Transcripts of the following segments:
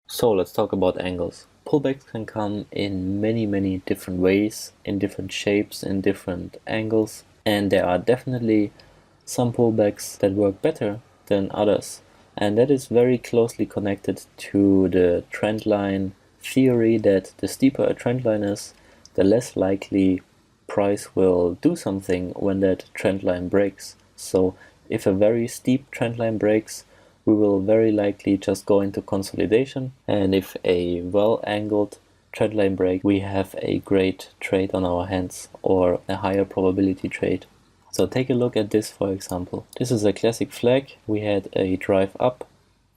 So let's talk about angles. Pullbacks can come in many different ways, in different shapes, in different angles, and there are definitely some pullbacks that work better than others. And that is very closely connected to the trend line theory that the steeper a trend line is, the less likely price will do something when that trend line breaks. So if a very steep trend line breaks, we will very likely just go into consolidation, and if a well-angled trendline break, we have a great trade on our hands or a higher probability trade. So take a look at this, for example. This is a classic flag. We had a drive up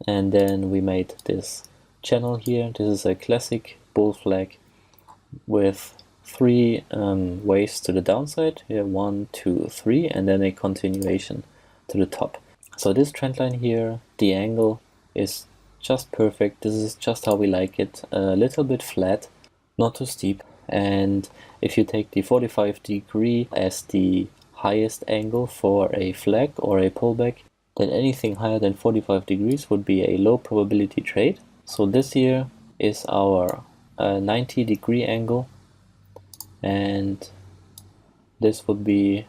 and then we made this channel here. This is a classic bull flag with three waves to the downside. Here, 1, 2, 3, and then a continuation to the top. So this trend line here, the angle is just perfect. This is just how we like it. A little bit flat, not too steep. And if you take the 45-degree as the highest angle for a flag or a pullback, then anything higher than 45 degrees would be a low probability trade. So this here is our 90-degree angle, and this would be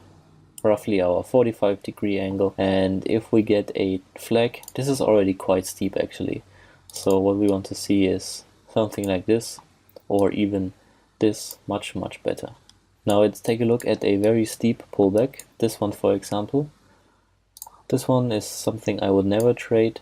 roughly our 45-degree angle. And if we get a flag, this is already quite steep actually. So what we want to see is something like this, or even this, much better. Now let's take a look at a very steep pullback. This one, for example. This one is something I would never trade.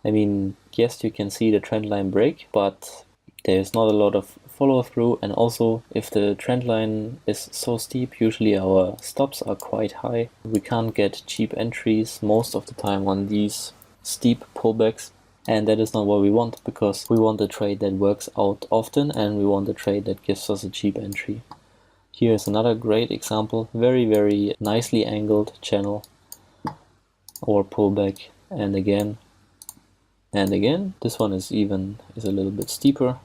I mean, yes, you can see the trend line break, but there's not a lot of follow through, and also if the trend line is so steep, usually our stops are quite high. We can't get cheap entries most of the time on these steep pullbacks, and that is not what we want, because we want a trade that works out often and we want a trade that gives us a cheap entry. Here's another great example, very nicely angled channel or pullback, and again and again. This one is a little bit steeper.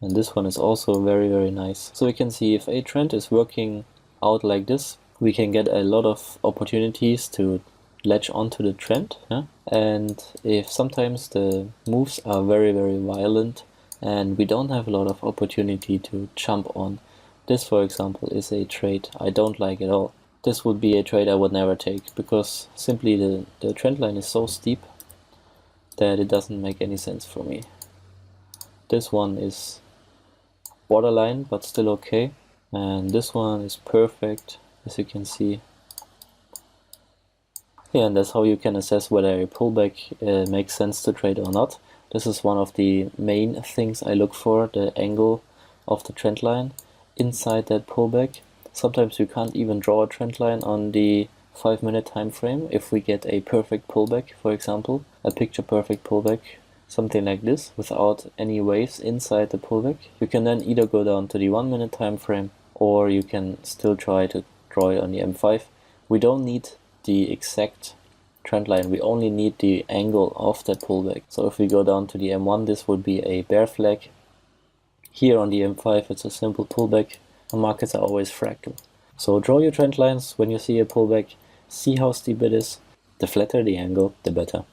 And this one is also very nice. So we can see if a trend is working out like this, we can get a lot of opportunities to latch onto the trend. Yeah? And if sometimes the moves are very violent and we don't have a lot of opportunity to jump on, this, for example, is a trade I don't like at all. This would be a trade I would never take, because simply the trend line is so steep that it doesn't make any sense for me. This one is borderline, but still okay. And this one is perfect, as you can see. Yeah, and that's how you can assess whether a pullback makes sense to trade or not. This is one of the main things I look for, the angle of the trend line inside that pullback. Sometimes you can't even draw a trend line on the 5-minute time frame. If we get a perfect pullback, for example, a picture perfect pullback, something like this, without any waves inside the pullback, you can then either go down to the 1-minute time frame, or you can still try to draw it on the M5. We don't need the exact trend line, we only need the angle of that pullback. So if we go down to the M1, this would be a bear flag. Here on the M5, it's a simple pullback. The markets are always fractal. So draw your trend lines when you see a pullback, see how steep it is. The flatter the angle, the better.